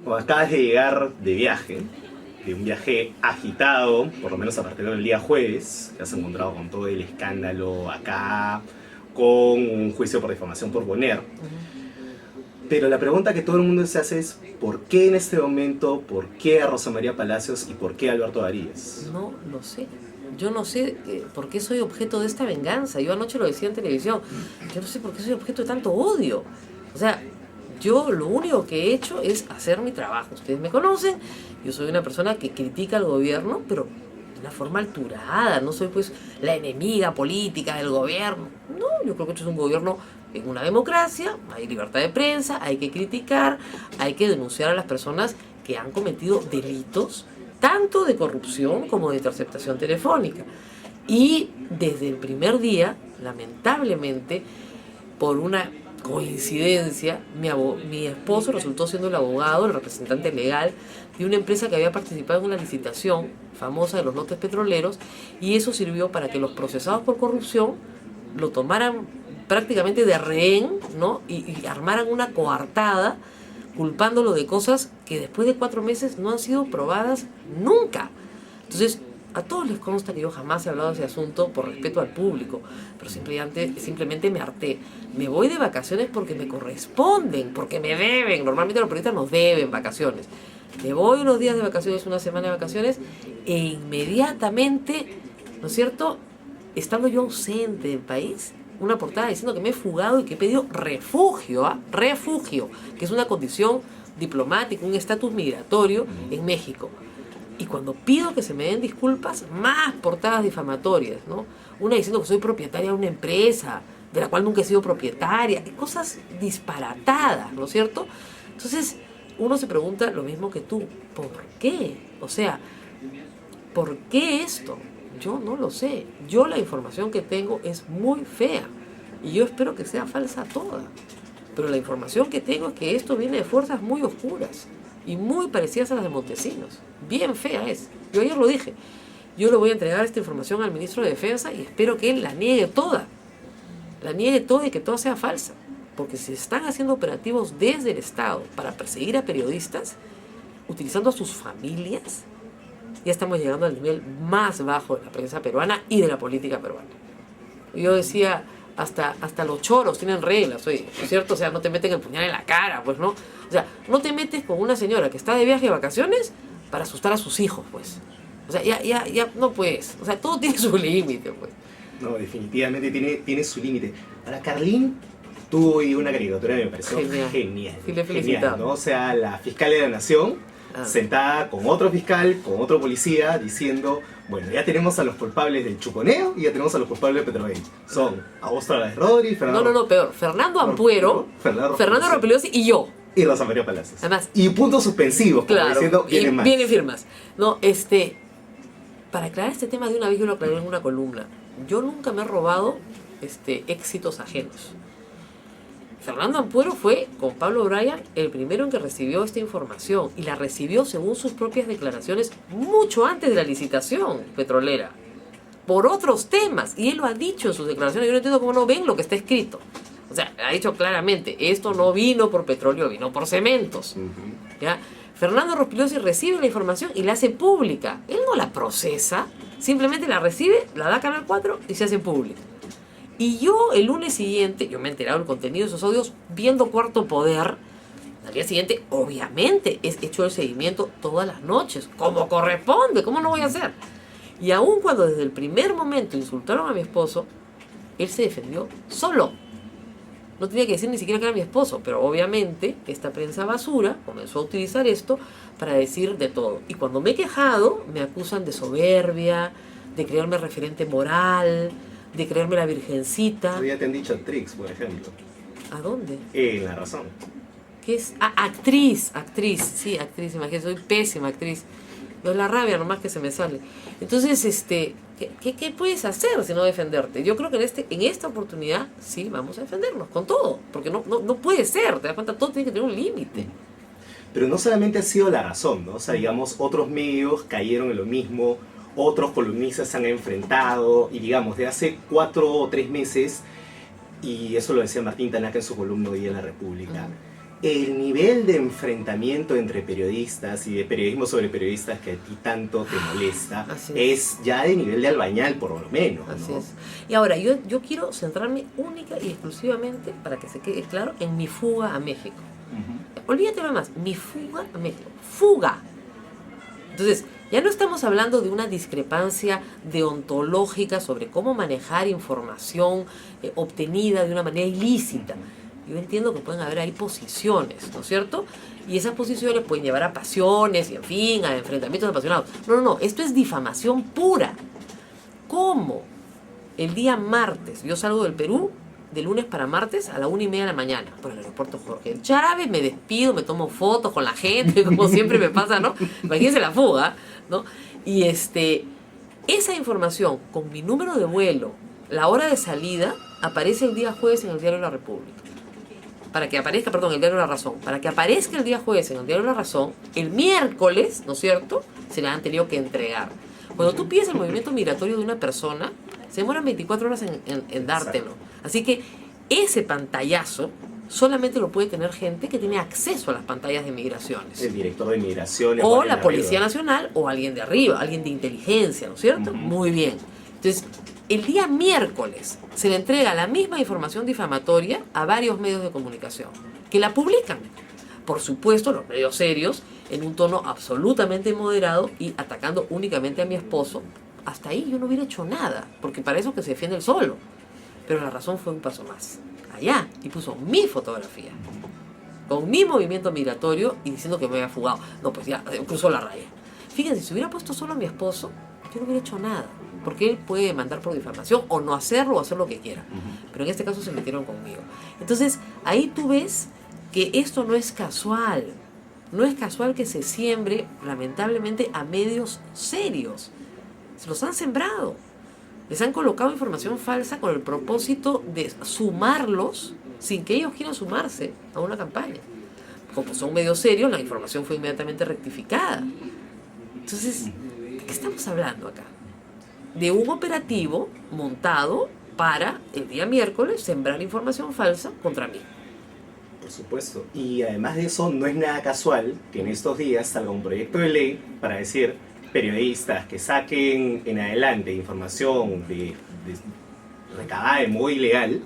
Bueno, acabas de llegar de un viaje agitado, por lo menos a partir del día jueves, que has encontrado con todo el escándalo acá, con un juicio por difamación por poner. Pero la pregunta que todo el mundo se hace es, ¿por qué en este momento, por qué a Rosa María Palacios y por qué a Alberto Arias? No lo sé. Yo no sé por qué soy objeto de esta venganza. Yo anoche lo decía en televisión. Yo no sé por qué soy objeto de tanto odio. O sea, yo lo único que he hecho es hacer mi trabajo. Ustedes me conocen. Yo soy una persona que critica al gobierno, pero de una forma alturada. No soy pues la enemiga política del gobierno. No, yo creo que esto es un gobierno en una democracia. Hay libertad de prensa, hay que criticar, hay que denunciar a las personas que han cometido delitos, tanto de corrupción como de interceptación telefónica. Y desde el primer día, lamentablemente, por una coincidencia, mi esposo resultó siendo el abogado, el representante legal de una empresa que había participado en una licitación famosa de los lotes petroleros, y eso sirvió para que los procesados por corrupción lo tomaran prácticamente de rehén, ¿no? y armaran una coartada culpándolo de cosas que después de 4 meses no han sido probadas nunca. Entonces, a todos les consta que yo jamás he hablado de ese asunto por respeto al público, pero simplemente me harté. Me voy de vacaciones porque me corresponden, porque me deben. Normalmente los periodistas nos deben vacaciones. Me voy unos días de vacaciones, una semana de vacaciones, e inmediatamente, ¿no es cierto?, estando yo ausente del país, una portada diciendo que me he fugado y que he pedido refugio, refugio, que es una condición diplomática, un estatus migratorio en México. Y cuando pido que se me den disculpas, más portadas difamatorias, ¿no? Una diciendo que soy propietaria de una empresa, de la cual nunca he sido propietaria, cosas disparatadas, ¿no es cierto? Entonces, uno se pregunta lo mismo que tú, ¿por qué? O sea, ¿por qué esto? Yo no lo sé. Yo la información que tengo es muy fea y yo espero que sea falsa toda. Pero la información que tengo es que esto viene de fuerzas muy oscuras y muy parecidas a las de Montesinos. Bien fea es. Yo ayer lo dije. Yo le voy a entregar esta información al ministro de Defensa y espero que él la niegue toda. La niegue toda y que toda sea falsa. Porque si están haciendo operativos desde el Estado para perseguir a periodistas, utilizando a sus familias, ya estamos llegando al nivel más bajo de la prensa peruana y de la política peruana. Yo decía, hasta los choros tienen reglas, oye, ¿no es cierto? O sea, no te meten el puñal en la cara, pues, ¿no? O sea, no te metes con una señora que está de viaje de vacaciones para asustar a sus hijos, pues. O sea, ya no puedes. O sea, todo tiene su límite, pues. No, definitivamente tiene su límite. Ahora, Carlín tuvo una caricatura que me pareció genial. Sí, le felicitaba. ¿No? O sea, la fiscal de la Nación sentada con otro fiscal, con otro policía, diciendo, bueno, ya tenemos a los culpables del chuponeo y ya tenemos a los culpables del petróleo. Son Augusto Álvarez Rodríguez, Fernando... No, peor. Fernando Ampuero, Fernando Rampeliosi y yo. Y Rosa María Palacios. Además, y puntos suspensivos, claro, como diciendo, vienen más. Vienen firmas. No, para aclarar este tema de una vez, yo lo aclaré en una columna. Yo nunca me he robado éxitos ajenos. Fernando Ampuero fue, con Pablo Bryan, el primero en que recibió esta información, y la recibió, según sus propias declaraciones, mucho antes de la licitación petrolera, por otros temas, y él lo ha dicho en sus declaraciones. Yo no entiendo cómo no ven lo que está escrito. O sea, ha dicho claramente, esto no vino por petróleo, vino por cementos. ¿Ya? Fernando Rampeliosi recibe la información y la hace pública. Él no la procesa, simplemente la recibe, la da a Canal 4 y se hace pública. Y yo el lunes siguiente, yo me he enterado del contenido de esos audios viendo Cuarto Poder. Al día siguiente, obviamente, he hecho el seguimiento todas las noches, como corresponde. ¿Cómo no voy a hacer? Y aun cuando desde el primer momento insultaron a mi esposo, él se defendió solo. No tenía que decir ni siquiera que era mi esposo, pero obviamente esta prensa basura comenzó a utilizar esto para decir de todo. Y cuando me he quejado, me acusan de soberbia, de creerme referente moral, de creerme la virgencita. Ya te han dicho Trix, por ejemplo. ¿A dónde? En La Razón. ¿Qué es? Actriz, sí, actriz, imagínate, soy pésima actriz. No es la rabia nomás que se me sale. Entonces, ¿qué puedes hacer si no defenderte? Yo creo que en esta oportunidad sí vamos a defendernos con todo, porque no puede ser, te das cuenta, todo tiene que tener un límite. Pero no solamente ha sido La Razón, ¿no? O sea, digamos, otros medios cayeron en lo mismo, otros columnistas se han enfrentado, y digamos, de hace 4 o 3 meses, y eso lo decía Martín Tanaka en su columna hoy en La República, el nivel de enfrentamiento entre periodistas y de periodismo sobre periodistas que a ti tanto te molesta es ya de nivel de Albañal, por lo menos, ¿no? Así es. Y ahora, yo quiero centrarme única y exclusivamente, para que se quede claro, en mi fuga a México. Olvídate nada más, mi fuga a México. ¡Fuga! Entonces, ya no estamos hablando de una discrepancia deontológica sobre cómo manejar información obtenida de una manera ilícita. Yo entiendo que pueden haber ahí posiciones, ¿no es cierto? Y esas posiciones pueden llevar a pasiones y, en fin, a enfrentamientos apasionados. No, esto es difamación pura. ¿Cómo? El día martes, yo salgo del Perú, de lunes para martes a la 1:30 de la mañana, por el aeropuerto Jorge Chávez, me despido, me tomo fotos con la gente, como siempre me pasa, ¿no? Imagínense la fuga, ¿no? Y esa información, con mi número de vuelo, la hora de salida, aparece el día jueves en el Diario de la República. Para que aparezca, perdón, el Diario de la Razón. Para que aparezca el día jueves en el Diario de la Razón, el miércoles, ¿no es cierto?, se le han tenido que entregar. Cuando tú pides el movimiento migratorio de una persona, se demoran 24 horas en dártelo. Así que ese pantallazo solamente lo puede tener gente que tiene acceso a las pantallas de migraciones. El director de migraciones. O la Policía Nacional, o alguien de arriba, alguien de inteligencia, ¿no es cierto? Muy bien. Entonces, el día miércoles se le entrega la misma información difamatoria a varios medios de comunicación, que la publican. Por supuesto, los medios serios, en un tono absolutamente moderado y atacando únicamente a mi esposo. Hasta ahí yo no hubiera hecho nada, porque para eso que se defiende el solo. Pero La Razón fue un paso más allá y puso mi fotografía con mi movimiento migratorio y diciendo que me había fugado. No, pues ya cruzó la raya. Fíjense, si hubiera puesto solo a mi esposo, yo no hubiera hecho nada, porque él puede demandar por difamación o no hacerlo o hacer lo que quiera. Pero en este caso se metieron conmigo. Entonces, ahí tú ves que esto no es casual. No es casual que se siembre, lamentablemente, a medios serios. Se los han sembrado. Les han colocado información falsa con el propósito de sumarlos sin que ellos quieran sumarse a una campaña. Como son medios serios, la información fue inmediatamente rectificada. Entonces, ¿de qué estamos hablando acá? De un operativo montado para el día miércoles sembrar información falsa contra mí. Por supuesto. Y además de eso, no es nada casual que en estos días salga un proyecto de ley para decir periodistas que saquen en adelante información recabada de modo ilegal,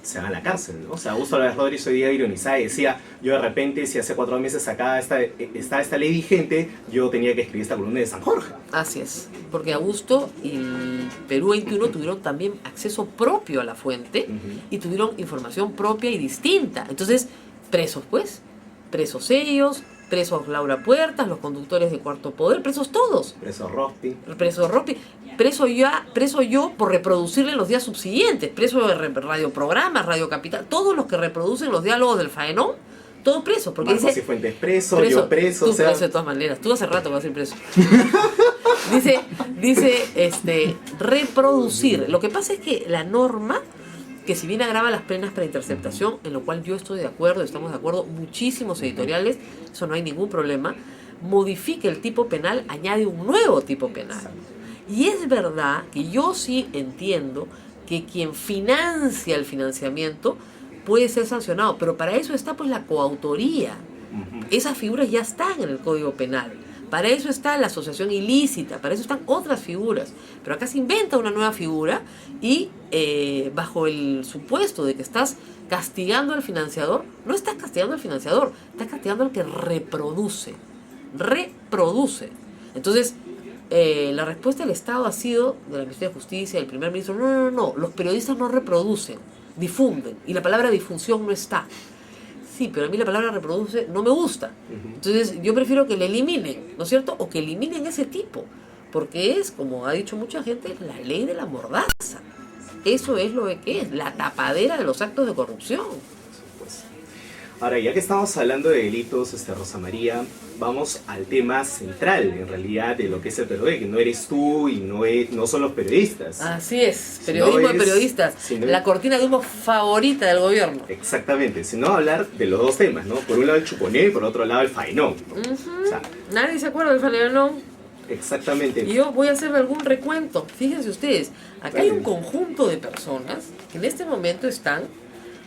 se van a la cárcel, ¿no? O sea, Augusto Álvarez Rodríguez hoy día ironizaba y decía, yo de repente, si hace 4 meses acá está esta ley vigente, yo tenía que escribir esta columna de San Jorge. Así es, porque Augusto y Perú 21 tuvieron también acceso propio a la fuente y tuvieron información propia y distinta. Entonces, presos pues, presos ellos, presos Laura Puertas, los conductores de Cuarto Poder, presos todos. Preso Rospi. Preso Rospi. Preso yo por reproducirle en los días subsiguientes. Preso de radioprogramas, Radio Capital. Todos los que reproducen los diálogos del Faenón, todos presos. Porque Marcos Cifuentes preso, yo preso. Tú o sea... preso de todas maneras. Tú hace rato vas a ser preso. dice reproducir. Lo que pasa es que la norma, que si bien agrava las penas para interceptación, en lo cual yo estoy de acuerdo, estamos de acuerdo, muchísimos editoriales, eso no hay ningún problema, modifica el tipo penal, añade un nuevo tipo penal. Y es verdad que yo sí entiendo que quien financia el financiamiento puede ser sancionado, pero para eso está pues la coautoría. Esas figuras ya están en el Código Penal. Para eso está la asociación ilícita, para eso están otras figuras. Pero acá se inventa una nueva figura y bajo el supuesto de que estás castigando al financiador, no estás castigando al financiador, estás castigando al que reproduce. Reproduce. Entonces, la respuesta del Estado ha sido, de la Ministerio de Justicia, del primer ministro, no, los periodistas no reproducen, difunden. Y la palabra difusión no está. Sí, pero a mí la palabra reproduce no me gusta. Entonces yo prefiero que le eliminen, ¿no es cierto? O que eliminen ese tipo. Porque es, como ha dicho mucha gente, la ley de la mordaza. Eso es lo que es, la tapadera de los actos de corrupción. Pues. Ahora, ya que estamos hablando de delitos, Rosa María, vamos al tema central, en realidad, de lo que es el PRD, que no eres tú y no son los periodistas. Así es, periodismo de periodistas, la cortina de humo favorita del gobierno. Exactamente, sino hablar de los dos temas, ¿no? Por un lado el chuponé y por otro lado el faenón, ¿no? O sea, nadie se acuerda del faenón. Exactamente. Y yo voy a hacer algún recuento. Fíjense ustedes, acá hay un conjunto de personas que en este momento están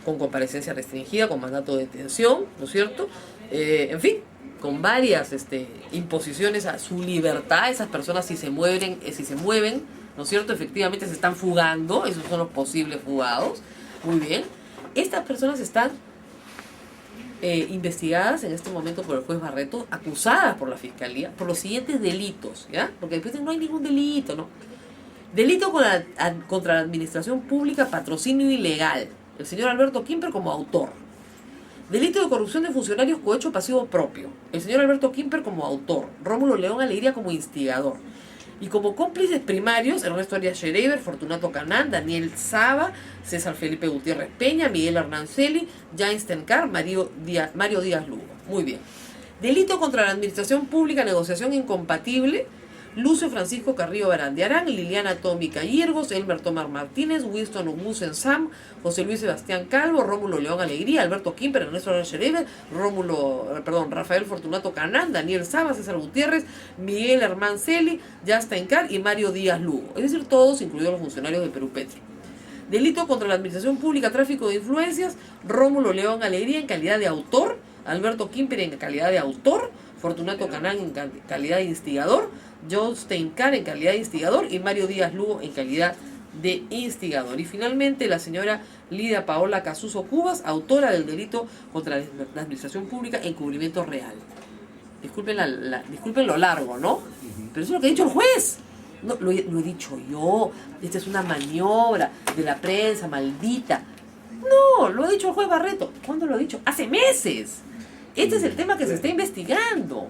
con comparecencia restringida, con mandato de detención, ¿no es cierto? En fin, con varias imposiciones a su libertad. Esas personas si se mueven, ¿no es cierto? Efectivamente se están fugando, esos son los posibles fugados. Muy bien. Estas personas están investigadas en este momento por el juez Barreto, acusadas por la Fiscalía por los siguientes delitos, ¿ya? Porque después no hay ningún delito, ¿no? Delito contra la administración pública, patrocinio ilegal. El señor Alberto Kimper como autor. Delito de corrupción de funcionarios, cohecho pasivo propio. El señor Alberto Kimper como autor. Rómulo León Alegría como instigador. Y como cómplices primarios, Ernesto Arias Schereiber, Fortunato Canán, Daniel Saba, César Felipe Gutiérrez Peña, Miguel Arnancelli, James Tencar, Mario Díaz Lugo. Muy bien. Delito contra la administración pública, negociación incompatible, Lucio Francisco Carrillo Barandiarán, Liliana Tómica Hiergos, Elmer Tomar Martínez, Winston Ogusen Sam, José Luis Sebastián Calvo, Rómulo León Alegría, Alberto Kimper, Ernesto Arias Schereiber, Rafael Fortunato Canán, Daniel Saba, César Gutiérrez, Miguel Arnancelli, Justin Carr y Mario Díaz Lugo. Es decir, todos, incluidos los funcionarios de Perú Petro. Delito contra la administración pública, tráfico de influencias, Rómulo León Alegría en calidad de autor, Alberto Kimper en calidad de autor, Fortunato Canán en calidad de instigador, John Steincar en calidad de instigador y Mario Díaz Lugo en calidad de instigador. Y finalmente la señora Lidia Paola Casuso Cubas, autora del delito contra la administración pública, encubrimiento real. Disculpen lo largo, ¿no? Pero eso es lo que ha dicho el juez. No, lo he dicho yo. Esta es una maniobra de la prensa maldita. No, lo ha dicho el juez Barreto. ¿Cuándo lo ha dicho? Hace meses. Este es el tema que se está investigando.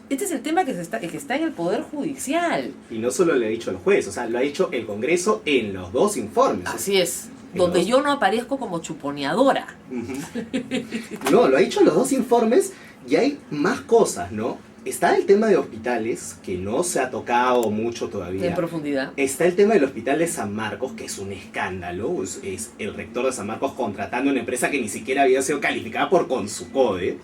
Este es el tema que está en el Poder Judicial. Y no solo lo ha dicho el juez, o sea, lo ha dicho el Congreso en los dos informes. Así es. Donde yo no aparezco como chuponeadora. No, lo ha dicho en los dos informes y hay más cosas, ¿no? Está el tema de hospitales, que no se ha tocado mucho todavía. En profundidad. Está el tema del hospital de San Marcos, que es un escándalo. Es el rector de San Marcos contratando una empresa que ni siquiera había sido calificada por Consucode.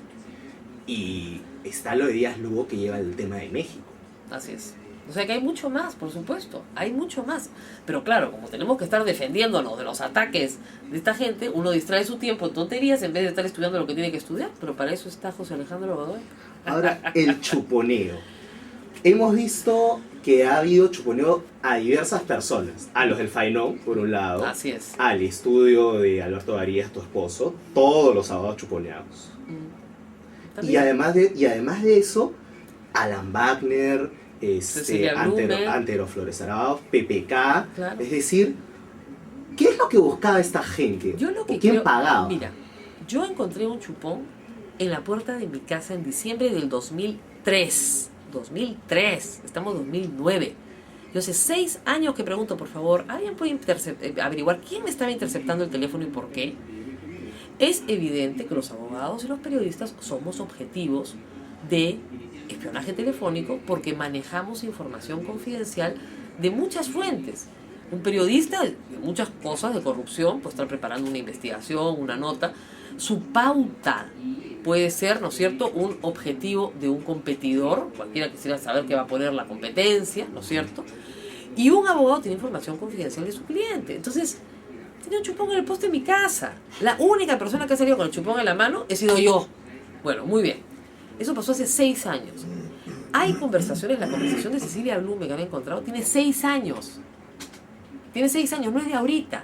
Y está lo de Díaz Lugo, que lleva el tema de México. Así es. O sea que hay mucho más, por supuesto. Hay mucho más. Pero claro, como tenemos que estar defendiéndonos de los ataques de esta gente, uno distrae su tiempo en tonterías en vez de estar estudiando lo que tiene que estudiar. Pero para eso está José Alejandro Godoy. Ahora, el chuponeo. Hemos visto que ha habido chuponeo a diversas personas. A los del Fainón, por un lado. Así es. Al estudio de Alberto Varías, tu esposo. Todos los sábados chuponeados. Y además de eso, Alan Wagner, Antero Flores Arao, PPK. Claro. Es decir, ¿qué es lo que buscaba esta gente? ¿Quién pagaba? Mira, yo encontré un chupón en la puerta de mi casa en diciembre del 2003. 2003, estamos en 2009. Yo hace 6 años que pregunto, por favor, ¿alguien puede averiguar quién me estaba interceptando el teléfono y por qué? Es evidente que los abogados y los periodistas somos objetivos de espionaje telefónico porque manejamos información confidencial de muchas fuentes. Un periodista de muchas cosas de corrupción puede estar preparando una investigación, una nota. Su pauta puede ser, ¿no es cierto?, un objetivo de un competidor. Cualquiera quisiera saber qué va a poner la competencia, ¿no es cierto? Y un abogado tiene información confidencial de su cliente. Entonces, tenía un chupón en el poste de mi casa. La única persona que ha salido con el chupón en la mano he sido yo. Bueno, muy bien. Eso pasó hace 6 años. Hay conversaciones, la conversación de Cecilia Blume que han encontrado tiene 6 años. Tiene 6 años, no es de ahorita.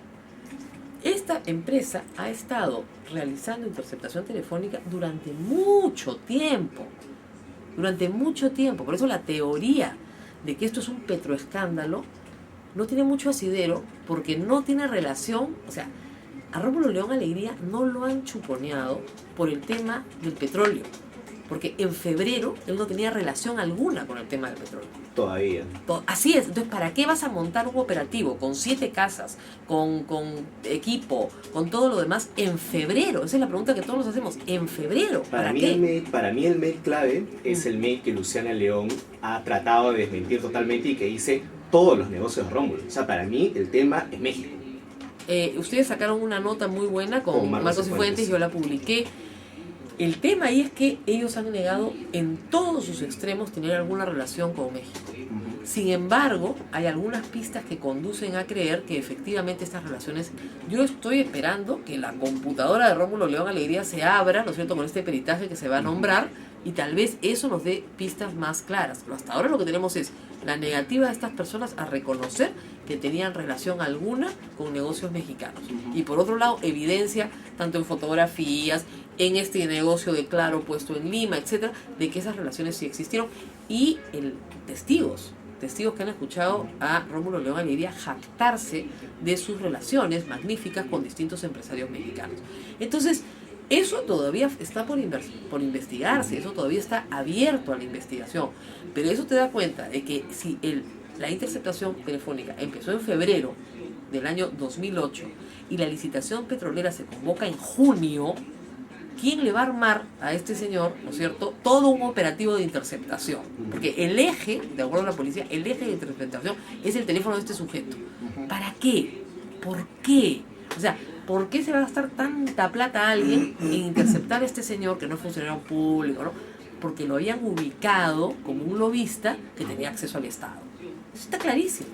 Esta empresa ha estado realizando interceptación telefónica durante mucho tiempo. Durante mucho tiempo. Por eso la teoría de que esto es un petroescándalo no tiene mucho asidero porque no tiene relación. O sea, a Rómulo León Alegría no lo han chuponeado por el tema del petróleo. Porque en febrero él no tenía relación alguna con el tema del petróleo. Todavía. Así es. Entonces, ¿para qué vas a montar un operativo con 7 casas, con equipo, con todo lo demás en febrero? Esa es la pregunta que todos nos hacemos. ¿En febrero? ¿Para qué? Para mí el mail clave es el mail que Luciana León ha tratado de desmentir totalmente y que dice todos los negocios de Rómulo. O sea, para mí el tema es México. Ustedes sacaron una nota muy buena con Marcos y Fuentes, yo la publiqué. El tema ahí es que ellos han negado en todos sus extremos tener alguna relación con México. Sin embargo, hay algunas pistas que conducen a creer que efectivamente estas relaciones... Yo estoy esperando que la computadora de Rómulo León Alegría se abra, ¿no es cierto?, con este peritaje que se va a nombrar, y tal vez eso nos dé pistas más claras. Pero hasta ahora lo que tenemos es la negativa de estas personas a reconocer que tenían relación alguna con negocios mexicanos. Y por otro lado, evidencia, tanto en fotografías, en este negocio de Claro puesto en Lima, etcétera, de que esas relaciones sí existieron. Y testigos que han escuchado a Rómulo León Alegría jactarse de sus relaciones magníficas con distintos empresarios mexicanos. Entonces, eso todavía está por investigarse, eso todavía está abierto a la investigación. Pero eso te da cuenta de que si la interceptación telefónica empezó en febrero del año 2008 y la licitación petrolera se convoca en junio, ¿quién le va a armar a este señor, ¿no es cierto?, todo un operativo de interceptación? Porque el eje, de acuerdo a la policía, el eje de interceptación es el teléfono de este sujeto. ¿Para qué? ¿Por qué? O sea, ¿por qué se va a gastar tanta plata a alguien en interceptar a este señor que no es funcionario público, ¿no? Porque lo habían ubicado como un lobista que tenía acceso al Estado. Eso está clarísimo.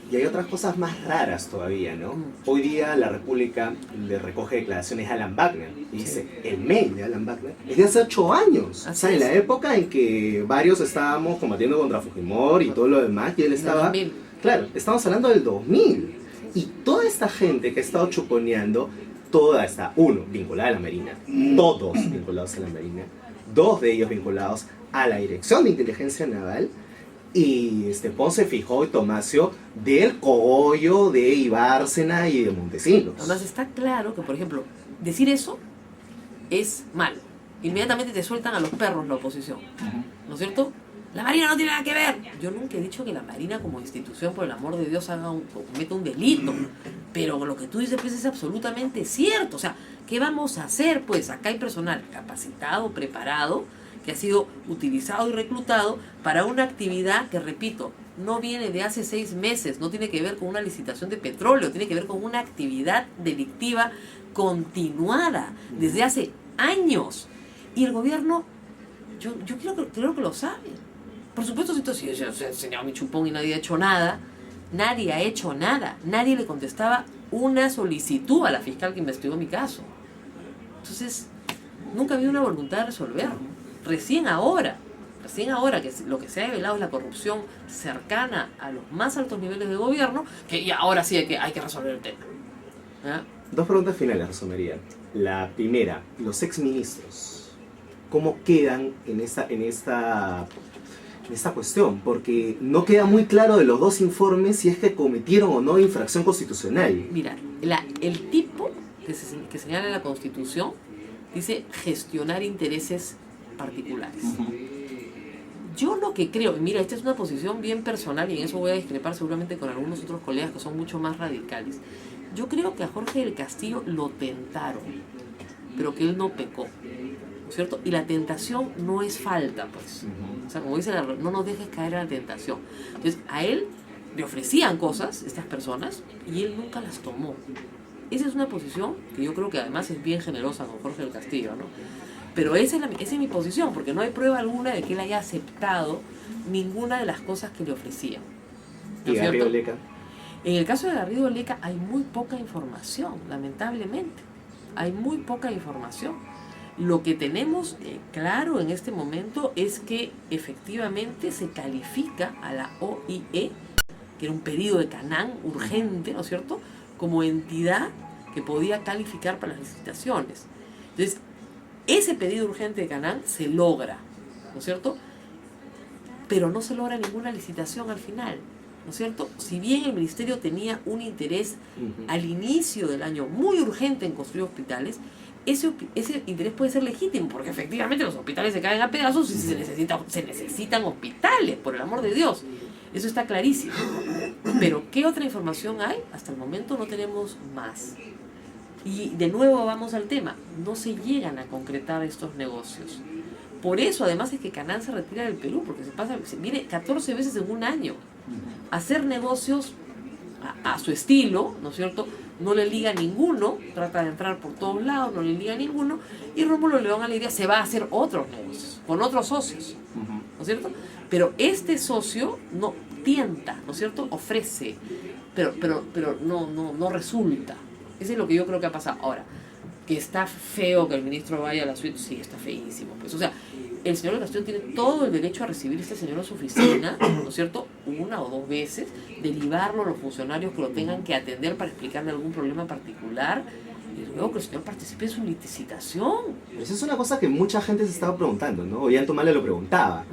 Y hay otras cosas más raras todavía, ¿no? Hoy día la República le recoge declaraciones a Alan Wagner y dice, el mail de Alan Wagner es de hace 8 años. Así o sea, en la época en que varios estábamos combatiendo contra Fujimori y todo lo demás, y él estaba... 2000. Claro, estamos hablando del 2000. Y toda esta gente que ha estado chuponeando, toda está, uno, vinculada a la Marina, todos vinculados a la Marina, 2 de ellos vinculados a la Dirección de Inteligencia Naval, y Ponce, Fijó y Tomasio del cogollo de Ibárcena y de Montesinos. Además está claro que, por ejemplo, decir eso es malo. Inmediatamente te sueltan a los perros la oposición, ¿no es cierto? La Marina no tiene nada que ver. Yo nunca he dicho que la Marina como institución, por el amor de Dios, cometa un delito. Pero lo que tú dices pues es absolutamente cierto. O sea, ¿qué vamos a hacer? Pues acá hay personal capacitado, preparado, que ha sido utilizado y reclutado para una actividad que, repito, no viene de hace 6 meses, no tiene que ver con una licitación de petróleo, tiene que ver con una actividad delictiva continuada desde hace años. Y el gobierno, yo creo que lo sabe. Por supuesto, si yo he enseñado mi chupón y nadie ha hecho nada, nadie ha hecho nada, nadie le contestaba una solicitud a la fiscal que investigó mi caso. Entonces, nunca había una voluntad de resolverlo. Recién ahora que lo que se ha revelado es la corrupción cercana a los más altos niveles de gobierno, que ya ahora sí hay que resolver el tema. ¿Ah? 2 preguntas finales, Rosa María. La primera, los exministros, ¿cómo quedan en esta cuestión? Porque no queda muy claro de los 2 informes si es que cometieron o no infracción constitucional. Mira, el tipo que señala en la Constitución dice gestionar intereses particulares. Yo lo que creo, y mira, esta es una posición bien personal y en eso voy a discrepar seguramente con algunos otros colegas que son mucho más radicales. Yo creo que a Jorge del Castillo lo tentaron, pero que él no pecó, ¿no es cierto? Y la tentación no es falta, pues. O sea, como dice no nos dejes caer en la tentación. Entonces, a él le ofrecían cosas, estas personas, y él nunca las tomó. Esa es una posición que yo creo que además es bien generosa con Jorge del Castillo, ¿no? Pero esa es mi posición, porque no hay prueba alguna de que él haya aceptado ninguna de las cosas que le ofrecían. ¿Y Garrido Leca? En el caso de Garrido Leca hay muy poca información, lamentablemente. Hay muy poca información. Lo que tenemos claro en este momento es que efectivamente se califica a la OIE, que era un pedido de Canán urgente, ¿no es cierto?, como entidad que podía calificar para las licitaciones. Entonces, ese pedido urgente de Canán se logra, ¿no es cierto? Pero no se logra ninguna licitación al final, ¿no es cierto? Si bien el ministerio tenía un interés al inicio del año muy urgente en construir hospitales, ese interés puede ser legítimo, porque efectivamente los hospitales se caen a pedazos y se necesitan hospitales, por el amor de Dios. Eso está clarísimo. Pero ¿qué otra información hay? Hasta el momento no tenemos más. Y de nuevo vamos al tema, no se llegan a concretar estos negocios. Por eso además es que Canán se retira del Perú, porque se viene 14 veces en un año a hacer negocios a su estilo, ¿no es cierto? No le liga ninguno, trata de entrar por todos lados, no le liga ninguno, y Rómulo León Alegría se va a hacer otros negocios, con otros socios, ¿no es cierto? Pero este socio, no, tienta, ¿no es cierto? Ofrece, pero no resulta. Eso es lo que yo creo que ha pasado. Ahora, que está feo que el ministro vaya a la suite, sí, está feísimo. Pues, o sea, el señor del Castillo tiene todo el derecho a recibir a este señor en su oficina, ¿no es cierto?, una o dos veces, derivarlo a los funcionarios que lo tengan que atender para explicarle algún problema particular, y luego que el señor participe en su licitación. Esa es una cosa que mucha gente se estaba preguntando, ¿no? Ollanta Humala lo preguntaba.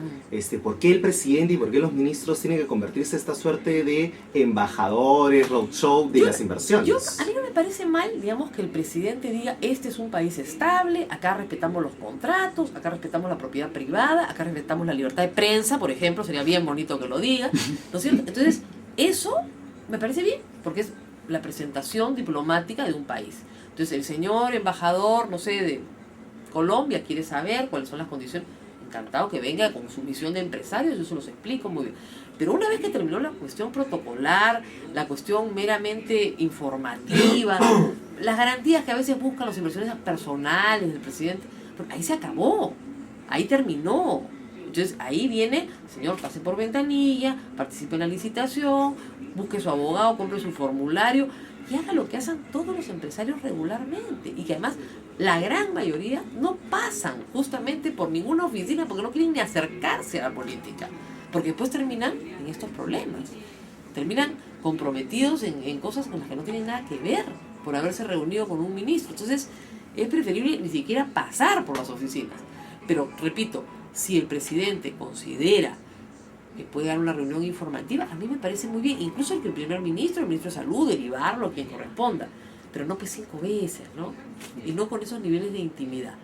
¿Por qué el presidente y por qué los ministros tienen que convertirse en esta suerte de embajadores, roadshow de las inversiones? A mí no me parece mal, digamos, que el presidente diga, este es un país estable, acá respetamos los contratos, acá respetamos la propiedad privada, acá respetamos la libertad de prensa, por ejemplo, sería bien bonito que lo diga, ¿no es cierto? Entonces, eso me parece bien, porque es la presentación diplomática de un país. Entonces, el señor embajador, no sé, de Colombia quiere saber cuáles son las condiciones. Encantado que venga con su misión de empresario, yo se los explico muy bien. Pero una vez que terminó la cuestión protocolar, la cuestión meramente informativa, las garantías que a veces buscan los inversionistas personales del presidente, ahí se acabó, ahí terminó. Entonces ahí viene, señor, pase por ventanilla, participe en la licitación, busque su abogado, compre su formulario y haga lo que hacen todos los empresarios regularmente. Y que además la gran mayoría no pasan justamente por ninguna oficina porque no quieren ni acercarse a la política. Porque después terminan en estos problemas. Terminan comprometidos en cosas con las que no tienen nada que ver por haberse reunido con un ministro. Entonces es preferible ni siquiera pasar por las oficinas. Pero repito, si el presidente considera que puede dar una reunión informativa, a mí me parece muy bien, incluso el que el primer ministro, el ministro de Salud, derivarlo, quien corresponda, pero no pues 5 veces, ¿no? Y no con esos niveles de intimidad.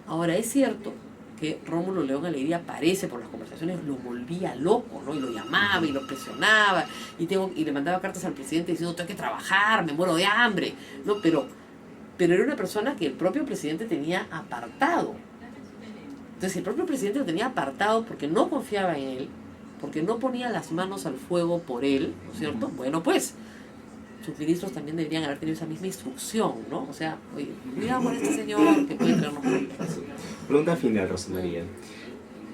Ahora, es cierto que Rómulo León Alegría parece por las conversaciones, lo volvía loco, ¿no? Y lo llamaba y lo presionaba, y le mandaba cartas al presidente diciendo, tengo que trabajar, me muero de hambre, ¿no? Pero era una persona que el propio presidente tenía apartado. Entonces, el propio presidente lo tenía apartado porque no confiaba en él, porque no ponía las manos al fuego por él, ¿no es cierto? Bueno, pues, sus ministros también deberían haber tenido esa misma instrucción, ¿no? O sea, oye, cuidado con este señor que puede traernos problemas. Pregunta final, Rosa María.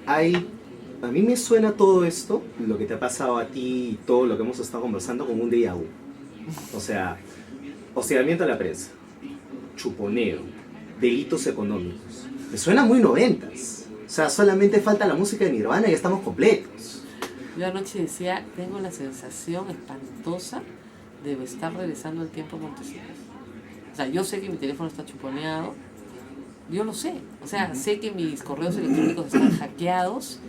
A mí me suena todo esto, lo que te ha pasado a ti y todo lo que hemos estado conversando, como un déjà vu. O sea, hostigamiento a la prensa, chuponeo, delitos económicos. Me suena muy noventas. O sea, solamente falta la música de Nirvana y ya estamos completos. Yo anoche decía, tengo la sensación espantosa de estar regresando el tiempo a Montesinos. O sea, yo sé que mi teléfono está chuponeado, yo lo sé. O sea, sé que mis correos electrónicos están hackeados,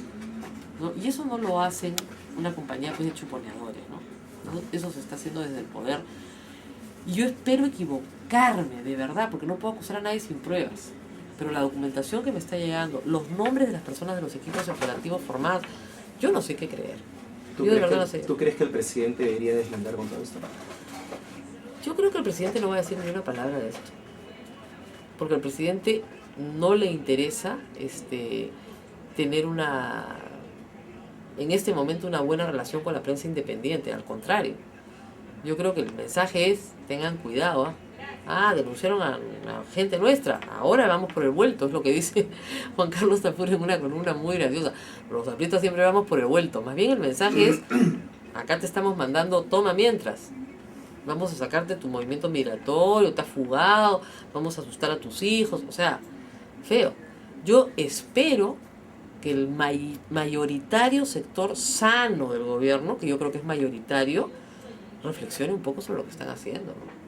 ¿no? Y eso no lo hacen una compañía pues, de chuponeadores, ¿no? Eso se está haciendo desde el poder. Y yo espero equivocarme, de verdad, porque no puedo acusar a nadie sin pruebas. Pero la documentación que me está llegando, los nombres de las personas de los equipos operativos formados, yo no sé qué creer. Yo de verdad no sé. ¿Tú crees que el presidente debería deslandar con todo esto? Yo creo que el presidente no va a decir ni una palabra de esto. Porque al presidente no le interesa tener en este momento una buena relación con la prensa independiente. Al contrario, yo creo que el mensaje es, tengan cuidado, denunciaron a gente nuestra, ahora vamos por el vuelto, es lo que dice Juan Carlos Tafur en una columna muy graciosa. Los aprietos siempre vamos por el vuelto. Más bien el mensaje es, acá te estamos mandando, toma mientras. Vamos a sacarte tu movimiento migratorio, te has fugado, vamos a asustar a tus hijos, o sea, feo. Yo espero que el mayoritario sector sano del gobierno, que yo creo que es mayoritario, reflexione un poco sobre lo que están haciendo, ¿no?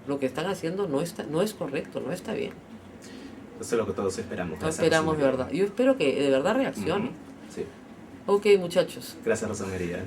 Lo que están haciendo no es correcto, no está bien. Eso es lo que todos esperamos. No esperamos de verdad. Yo espero que de verdad reaccione. Sí. Ok, muchachos. Gracias, Rosa María.